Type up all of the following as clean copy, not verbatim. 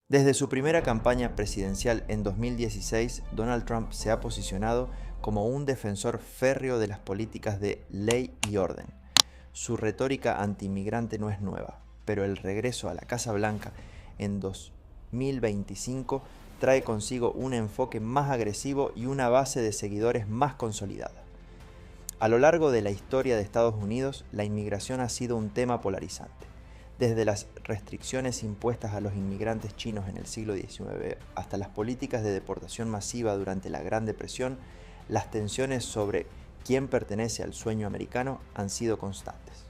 Desde su primera campaña presidencial en 2016, Donald Trump se ha posicionado como un defensor férreo de las políticas de ley y orden. Su retórica antiinmigrante no es nueva, pero el regreso a la Casa Blanca en 2025 trae consigo un enfoque más agresivo y una base de seguidores más consolidada. A lo largo de la historia de Estados Unidos, la inmigración ha sido un tema polarizante. Desde las restricciones impuestas a los inmigrantes chinos en el siglo XIX hasta las políticas de deportación masiva durante la Gran Depresión, las tensiones sobre quién pertenece al sueño americano han sido constantes.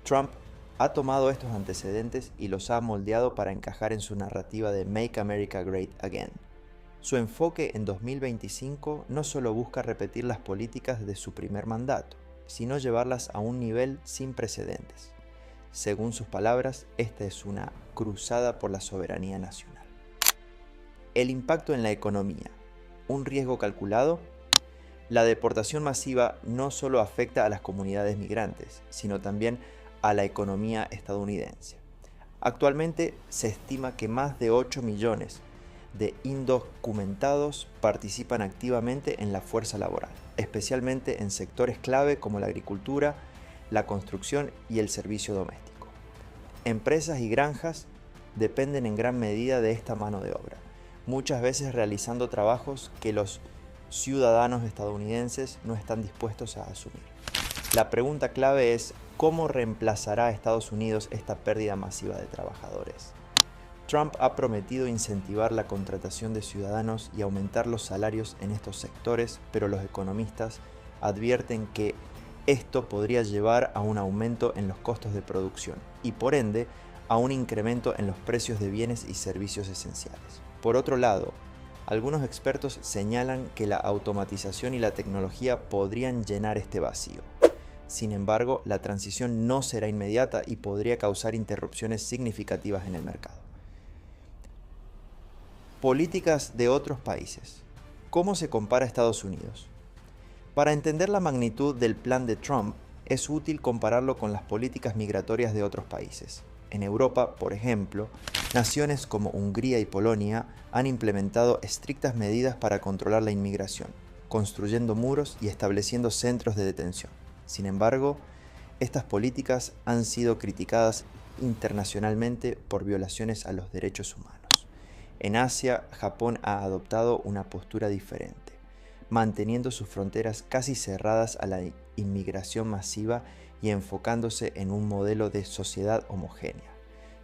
Trump ha tomado estos antecedentes y los ha moldeado para encajar en su narrativa de Make America Great Again. Su enfoque en 2025 no solo busca repetir las políticas de su primer mandato, sino llevarlas a un nivel sin precedentes. Según sus palabras, esta es una cruzada por la soberanía nacional. El impacto en la economía. ¿Un riesgo calculado? La deportación masiva no solo afecta a las comunidades migrantes, sino también a la economía estadounidense. Actualmente se estima que más de 8 millones de indocumentados participan activamente en la fuerza laboral, especialmente en sectores clave como la agricultura, la construcción y el servicio doméstico. Empresas y granjas dependen en gran medida de esta mano de obra, muchas veces realizando trabajos que los ciudadanos estadounidenses no están dispuestos a asumir. La pregunta clave es: ¿cómo reemplazará a Estados Unidos esta pérdida masiva de trabajadores? Trump ha prometido incentivar la contratación de ciudadanos y aumentar los salarios en estos sectores, pero los economistas advierten que esto podría llevar a un aumento en los costos de producción y, por ende, a un incremento en los precios de bienes y servicios esenciales. Por otro lado, algunos expertos señalan que la automatización y la tecnología podrían llenar este vacío. Sin embargo, la transición no será inmediata y podría causar interrupciones significativas en el mercado. Políticas de otros países. ¿Cómo se compara a Estados Unidos? Para entender la magnitud del plan de Trump, es útil compararlo con las políticas migratorias de otros países. En Europa, por ejemplo, naciones como Hungría y Polonia han implementado estrictas medidas para controlar la inmigración, construyendo muros y estableciendo centros de detención. Sin embargo, estas políticas han sido criticadas internacionalmente por violaciones a los derechos humanos. En Asia, Japón ha adoptado una postura diferente, manteniendo sus fronteras casi cerradas a la inmigración masiva y enfocándose en un modelo de sociedad homogénea.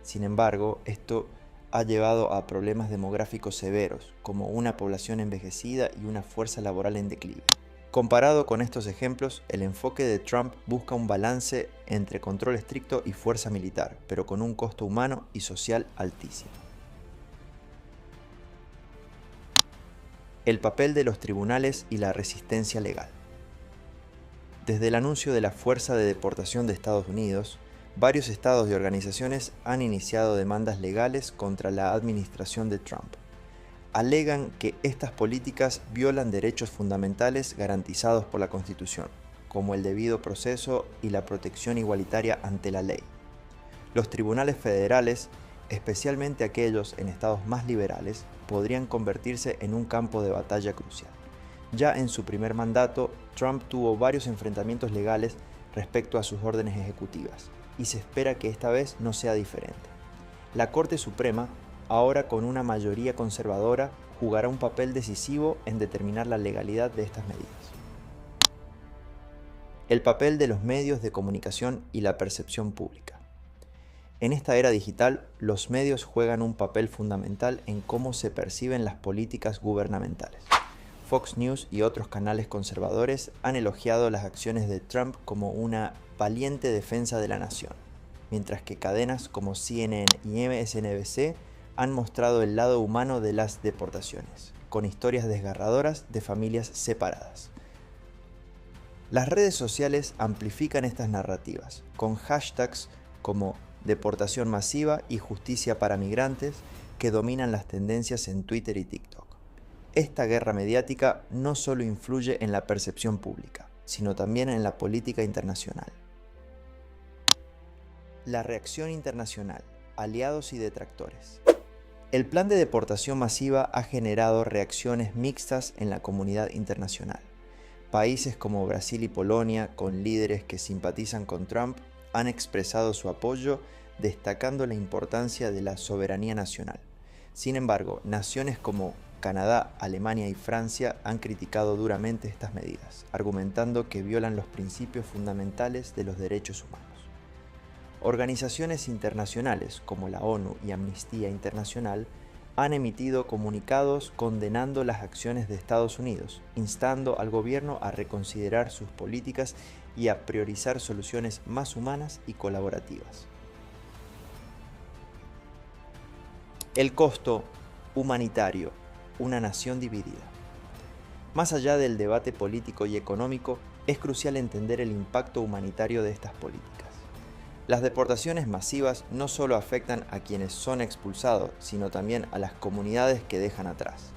Sin embargo, esto ha llevado a problemas demográficos severos, como una población envejecida y una fuerza laboral en declive. Comparado con estos ejemplos, el enfoque de Trump busca un balance entre control estricto y fuerza militar, pero con un costo humano y social altísimo. El papel de los tribunales y la resistencia legal. Desde el anuncio de la Fuerza de Deportación de Estados Unidos, varios estados y organizaciones han iniciado demandas legales contra la administración de Trump. Alegan que estas políticas violan derechos fundamentales garantizados por la Constitución, como el debido proceso y la protección igualitaria ante la ley. Los tribunales federales, especialmente aquellos en estados más liberales, podrían convertirse en un campo de batalla crucial. Ya en su primer mandato, Trump tuvo varios enfrentamientos legales respecto a sus órdenes ejecutivas, y se espera que esta vez no sea diferente. La Corte Suprema, ahora con una mayoría conservadora, jugará un papel decisivo en determinar la legalidad de estas medidas. El papel de los medios de comunicación y la percepción pública. En esta era digital, los medios juegan un papel fundamental en cómo se perciben las políticas gubernamentales. Fox News y otros canales conservadores han elogiado las acciones de Trump como una valiente defensa de la nación, mientras que cadenas como CNN y MSNBC han mostrado el lado humano de las deportaciones, con historias desgarradoras de familias separadas. Las redes sociales amplifican estas narrativas, con hashtags como deportación masiva y justicia para migrantes que dominan las tendencias en Twitter y TikTok. Esta guerra mediática no solo influye en la percepción pública, sino también en la política internacional. La reacción internacional, aliados y detractores. El plan de deportación masiva ha generado reacciones mixtas en la comunidad internacional. Países como Brasil y Polonia, con líderes que simpatizan con Trump, han expresado su apoyo, destacando la importancia de la soberanía nacional. Sin embargo, naciones como Canadá, Alemania y Francia han criticado duramente estas medidas, argumentando que violan los principios fundamentales de los derechos humanos. Organizaciones internacionales como la ONU y Amnistía Internacional han emitido comunicados condenando las acciones de Estados Unidos, instando al gobierno a reconsiderar sus políticas y a priorizar soluciones más humanas y colaborativas. El costo humanitario, una nación dividida. Más allá del debate político y económico, es crucial entender el impacto humanitario de estas políticas. Las deportaciones masivas no solo afectan a quienes son expulsados, sino también a las comunidades que dejan atrás.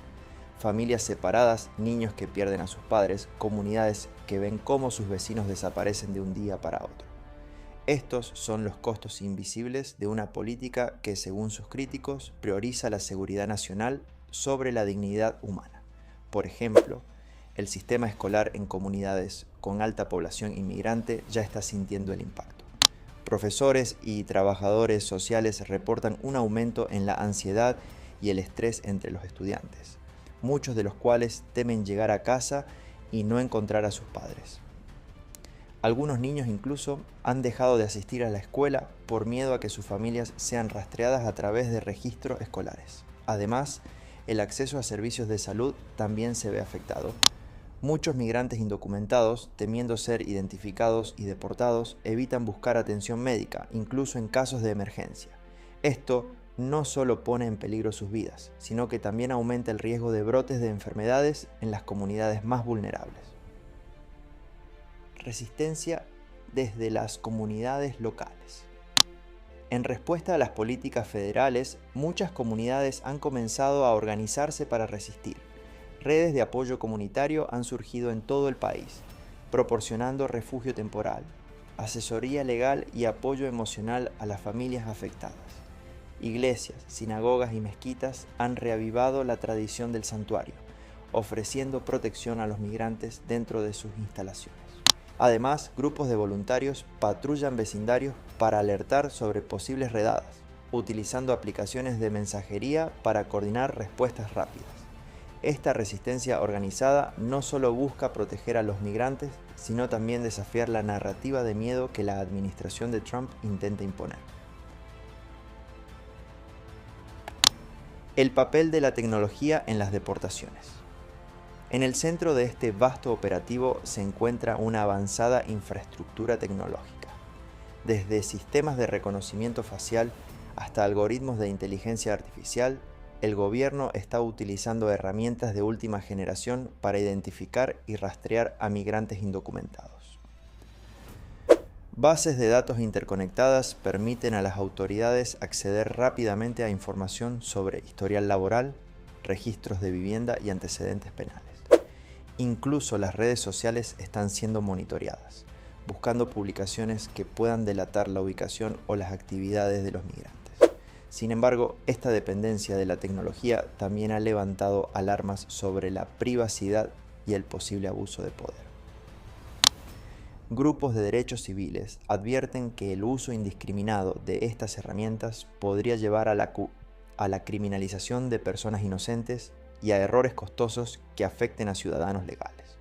Familias separadas, niños que pierden a sus padres, comunidades que ven cómo sus vecinos desaparecen de un día para otro. Estos son los costos invisibles de una política que, según sus críticos, prioriza la seguridad nacional sobre la dignidad humana. Por ejemplo, el sistema escolar en comunidades con alta población inmigrante ya está sintiendo el impacto. Profesores y trabajadores sociales reportan un aumento en la ansiedad y el estrés entre los estudiantes, muchos de los cuales temen llegar a casa y no encontrar a sus padres. Algunos niños incluso han dejado de asistir a la escuela por miedo a que sus familias sean rastreadas a través de registros escolares. Además, el acceso a servicios de salud también se ve afectado. Muchos migrantes indocumentados, temiendo ser identificados y deportados, evitan buscar atención médica, incluso en casos de emergencia. Esto no solo pone en peligro sus vidas, sino que también aumenta el riesgo de brotes de enfermedades en las comunidades más vulnerables. Resistencia desde las comunidades locales. En respuesta a las políticas federales, muchas comunidades han comenzado a organizarse para resistir. Redes de apoyo comunitario han surgido en todo el país, proporcionando refugio temporal, asesoría legal y apoyo emocional a las familias afectadas. Iglesias, sinagogas y mezquitas han reavivado la tradición del santuario, ofreciendo protección a los migrantes dentro de sus instalaciones. Además, grupos de voluntarios patrullan vecindarios para alertar sobre posibles redadas, utilizando aplicaciones de mensajería para coordinar respuestas rápidas. Esta resistencia organizada no solo busca proteger a los migrantes, sino también desafiar la narrativa de miedo que la administración de Trump intenta imponer. El papel de la tecnología en las deportaciones. En el centro de este vasto operativo se encuentra una avanzada infraestructura tecnológica, desde sistemas de reconocimiento facial hasta algoritmos de inteligencia artificial. El gobierno está utilizando herramientas de última generación para identificar y rastrear a migrantes indocumentados. Bases de datos interconectadas permiten a las autoridades acceder rápidamente a información sobre historial laboral, registros de vivienda y antecedentes penales. Incluso las redes sociales están siendo monitoreadas, buscando publicaciones que puedan delatar la ubicación o las actividades de los migrantes. Sin embargo, esta dependencia de la tecnología también ha levantado alarmas sobre la privacidad y el posible abuso de poder. Grupos de derechos civiles advierten que el uso indiscriminado de estas herramientas podría llevar a la criminalización de personas inocentes y a errores costosos que afecten a ciudadanos legales.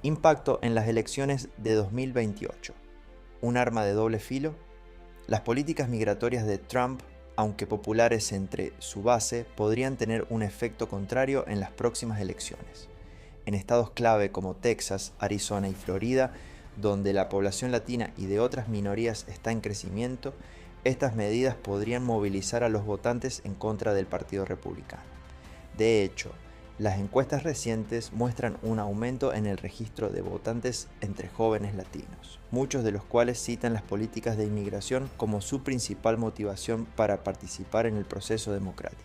Impacto en las elecciones de 2028. ¿Un arma de doble filo? Las políticas migratorias de Trump, aunque populares entre su base, podrían tener un efecto contrario en las próximas elecciones. En estados clave como Texas, Arizona y Florida, donde la población latina y de otras minorías está en crecimiento, estas medidas podrían movilizar a los votantes en contra del Partido Republicano. De hecho, las encuestas recientes muestran un aumento en el registro de votantes entre jóvenes latinos, muchos de los cuales citan las políticas de inmigración como su principal motivación para participar en el proceso democrático.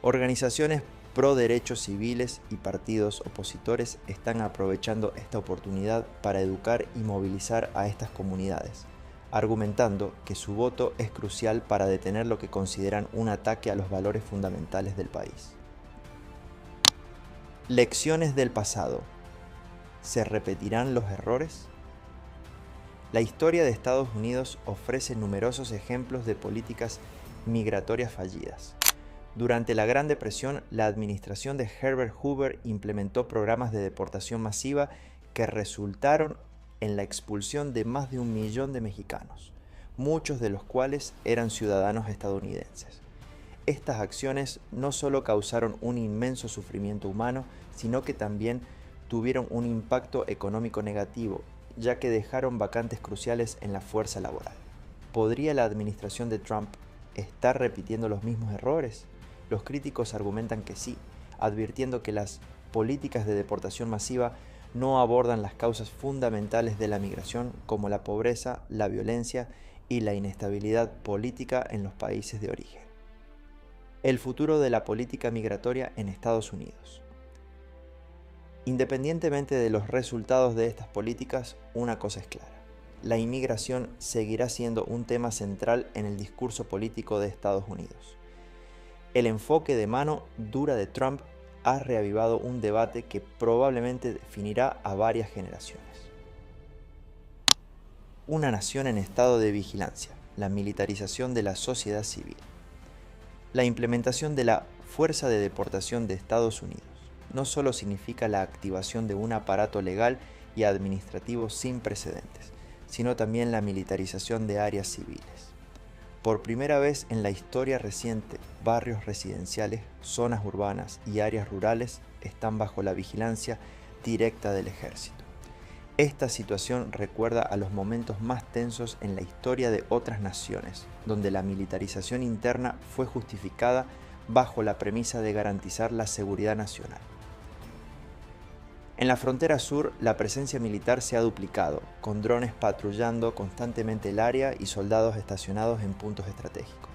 Organizaciones pro derechos civiles y partidos opositores están aprovechando esta oportunidad para educar y movilizar a estas comunidades, argumentando que su voto es crucial para detener lo que consideran un ataque a los valores fundamentales del país. Lecciones del pasado. ¿Se repetirán los errores? La historia de Estados Unidos ofrece numerosos ejemplos de políticas migratorias fallidas. Durante la Gran Depresión, la administración de Herbert Hoover implementó programas de deportación masiva que resultaron en la expulsión de más de 1 millón de mexicanos, muchos de los cuales eran ciudadanos estadounidenses. Estas acciones no solo causaron un inmenso sufrimiento humano, sino que también tuvieron un impacto económico negativo, ya que dejaron vacantes cruciales en la fuerza laboral. ¿Podría la administración de Trump estar repitiendo los mismos errores? Los críticos argumentan que sí, advirtiendo que las políticas de deportación masiva no abordan las causas fundamentales de la migración, como la pobreza, la violencia y la inestabilidad política en los países de origen. El futuro de la política migratoria en Estados Unidos. Independientemente de los resultados de estas políticas, una cosa es clara: la inmigración seguirá siendo un tema central en el discurso político de Estados Unidos. El enfoque de mano dura de Trump ha reavivado un debate que probablemente definirá a varias generaciones. Una nación en estado de vigilancia, la militarización de la sociedad civil. La implementación de la Fuerza de Deportación de Estados Unidos no solo significa la activación de un aparato legal y administrativo sin precedentes, sino también la militarización de áreas civiles. Por primera vez en la historia reciente, barrios residenciales, zonas urbanas y áreas rurales están bajo la vigilancia directa del ejército. Esta situación recuerda a los momentos más tensos en la historia de otras naciones, donde la militarización interna fue justificada bajo la premisa de garantizar la seguridad nacional. En la frontera sur, la presencia militar se ha duplicado, con drones patrullando constantemente el área y soldados estacionados en puntos estratégicos.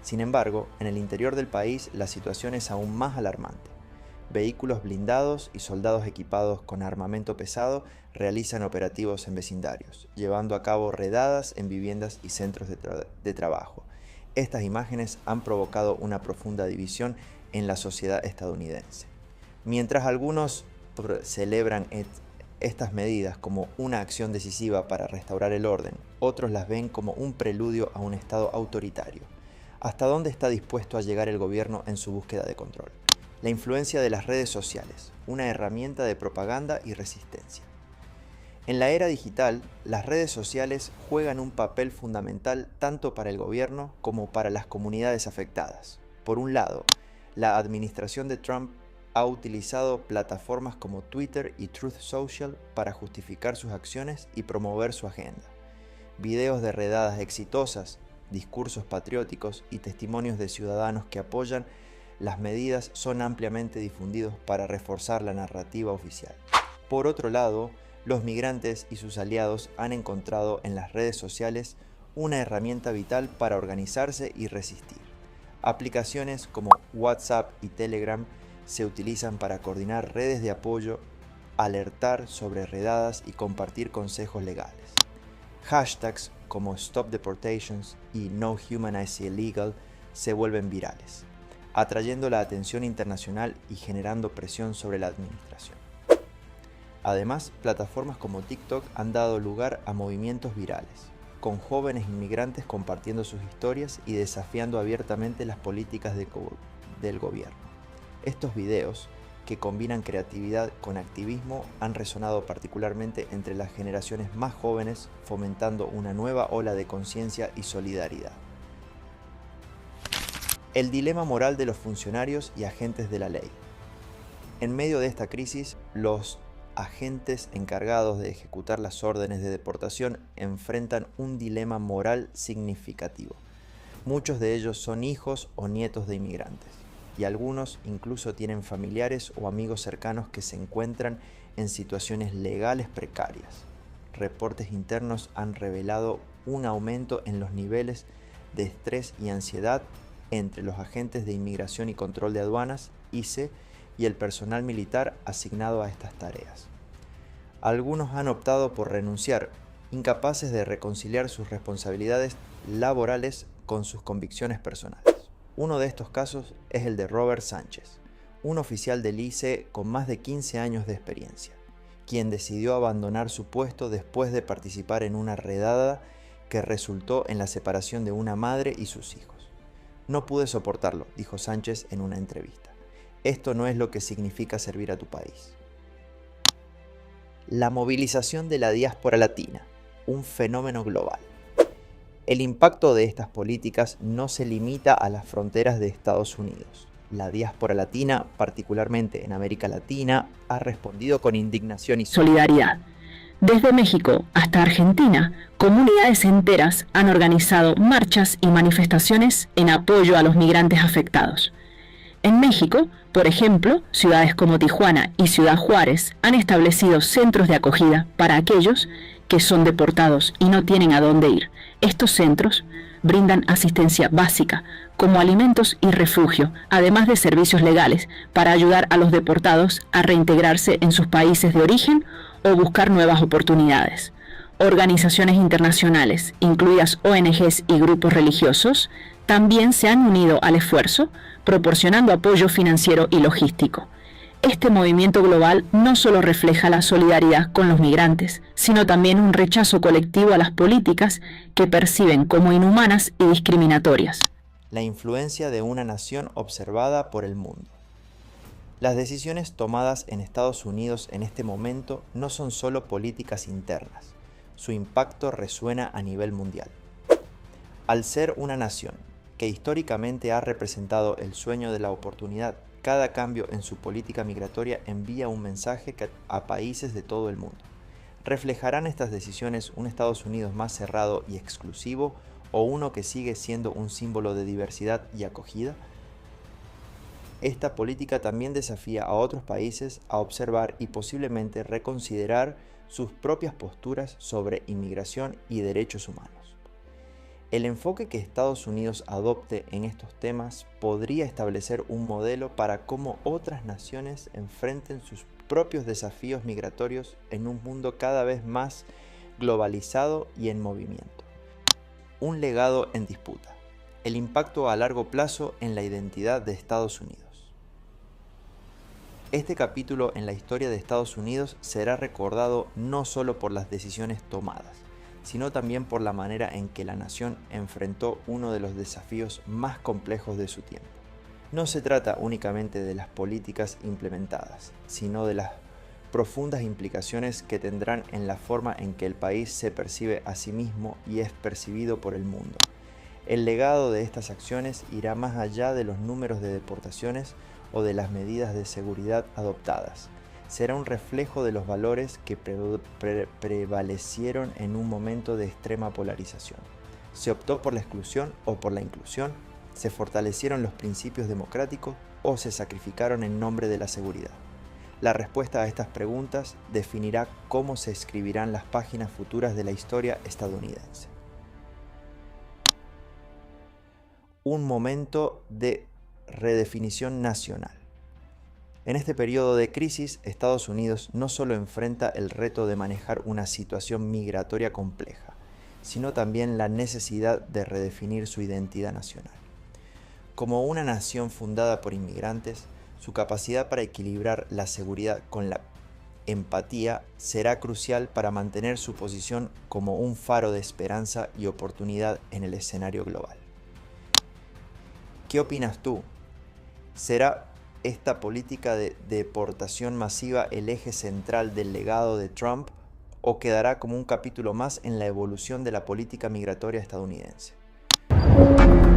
Sin embargo, en el interior del país la situación es aún más alarmante. Vehículos blindados y soldados equipados con armamento pesado realizan operativos en vecindarios, llevando a cabo redadas en viviendas y centros de trabajo. Estas imágenes han provocado una profunda división en la sociedad estadounidense. Mientras algunos celebran estas medidas como una acción decisiva para restaurar el orden, otros las ven como un preludio a un estado autoritario. ¿Hasta dónde está dispuesto a llegar el gobierno en su búsqueda de control? La influencia de las redes sociales, una herramienta de propaganda y resistencia. En la era digital, las redes sociales juegan un papel fundamental tanto para el gobierno como para las comunidades afectadas. Por un lado, la administración de Trump ha utilizado plataformas como Twitter y Truth Social para justificar sus acciones y promover su agenda. Videos de redadas exitosas, discursos patrióticos y testimonios de ciudadanos que apoyan las medidas son ampliamente difundidos para reforzar la narrativa oficial. Por otro lado, los migrantes y sus aliados han encontrado en las redes sociales una herramienta vital para organizarse y resistir. Aplicaciones como WhatsApp y Telegram se utilizan para coordinar redes de apoyo, alertar sobre redadas y compartir consejos legales. Hashtags como Stop Deportations y No Humanize Illegal se vuelven virales, atrayendo la atención internacional y generando presión sobre la administración. Además, plataformas como TikTok han dado lugar a movimientos virales, con jóvenes inmigrantes compartiendo sus historias y desafiando abiertamente las políticas del gobierno. Estos videos, que combinan creatividad con activismo, han resonado particularmente entre las generaciones más jóvenes, fomentando una nueva ola de conciencia y solidaridad. El dilema moral de los funcionarios y agentes de la ley. En medio de esta crisis, los agentes encargados de ejecutar las órdenes de deportación enfrentan un dilema moral significativo. Muchos de ellos son hijos o nietos de inmigrantes, y algunos incluso tienen familiares o amigos cercanos que se encuentran en situaciones legales precarias. Reportes internos han revelado un aumento en los niveles de estrés y ansiedad entre los agentes de Inmigración y Control de Aduanas, ICE, y el personal militar asignado a estas tareas. Algunos han optado por renunciar, incapaces de reconciliar sus responsabilidades laborales con sus convicciones personales. Uno de estos casos es el de Robert Sánchez, un oficial del ICE con más de 15 años de experiencia, quien decidió abandonar su puesto después de participar en una redada que resultó en la separación de una madre y sus hijos. No pude soportarlo, dijo Sánchez en una entrevista. Esto no es lo que significa servir a tu país. La movilización de la diáspora latina, un fenómeno global. El impacto de estas políticas no se limita a las fronteras de Estados Unidos. La diáspora latina, particularmente en América Latina, ha respondido con indignación y solidaridad. Desde México hasta Argentina, comunidades enteras han organizado marchas y manifestaciones en apoyo a los migrantes afectados. En México, por ejemplo, ciudades como Tijuana y Ciudad Juárez han establecido centros de acogida para aquellos que son deportados y no tienen a dónde ir. Estos centros brindan asistencia básica, como alimentos y refugio, además de servicios legales para ayudar a los deportados a reintegrarse en sus países de origen o buscar nuevas oportunidades. Organizaciones internacionales, incluidas ONGs y grupos religiosos, también se han unido al esfuerzo, proporcionando apoyo financiero y logístico. Este movimiento global no solo refleja la solidaridad con los migrantes, sino también un rechazo colectivo a las políticas que perciben como inhumanas y discriminatorias. La influencia de una nación observada por el mundo. Las decisiones tomadas en Estados Unidos en este momento no son solo políticas internas, su impacto resuena a nivel mundial. Al ser una nación que históricamente ha representado el sueño de la oportunidad, cada cambio en su política migratoria envía un mensaje a países de todo el mundo. ¿Reflejarán estas decisiones un Estados Unidos más cerrado y exclusivo o uno que sigue siendo un símbolo de diversidad y acogida? Esta política también desafía a otros países a observar y posiblemente reconsiderar sus propias posturas sobre inmigración y derechos humanos. El enfoque que Estados Unidos adopte en estos temas podría establecer un modelo para cómo otras naciones enfrenten sus propios desafíos migratorios en un mundo cada vez más globalizado y en movimiento. Un legado en disputa. El impacto a largo plazo en la identidad de Estados Unidos. Este capítulo en la historia de Estados Unidos será recordado no solo por las decisiones tomadas, sino también por la manera en que la nación enfrentó uno de los desafíos más complejos de su tiempo. No se trata únicamente de las políticas implementadas, sino de las profundas implicaciones que tendrán en la forma en que el país se percibe a sí mismo y es percibido por el mundo. El legado de estas acciones irá más allá de los números de deportaciones o de las medidas de seguridad adoptadas. Será un reflejo de los valores que prevalecieron en un momento de extrema polarización. ¿Se optó por la exclusión o por la inclusión? ¿Se fortalecieron los principios democráticos o se sacrificaron en nombre de la seguridad? La respuesta a estas preguntas definirá cómo se escribirán las páginas futuras de la historia estadounidense. Un momento de redefinición nacional. En este periodo de crisis, Estados Unidos no solo enfrenta el reto de manejar una situación migratoria compleja, sino también la necesidad de redefinir su identidad nacional. Como una nación fundada por inmigrantes, su capacidad para equilibrar la seguridad con la empatía será crucial para mantener su posición como un faro de esperanza y oportunidad en el escenario global. ¿Qué opinas tú? ¿Será esta política de deportación masiva el eje central del legado de Trump o quedará como un capítulo más en la evolución de la política migratoria estadounidense?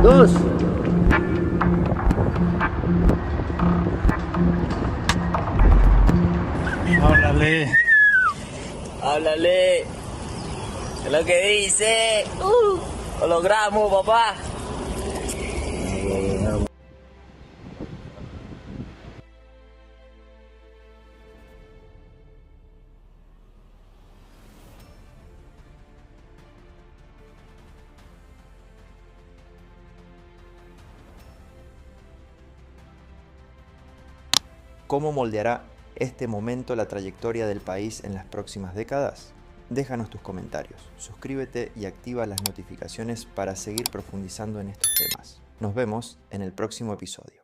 2. Háblale. Háblale. Es lo que dice. Lo logramos, papá. ¿Cómo moldeará este momento la trayectoria del país en las próximas décadas? Déjanos tus comentarios, suscríbete y activa las notificaciones para seguir profundizando en estos temas. Nos vemos en el próximo episodio.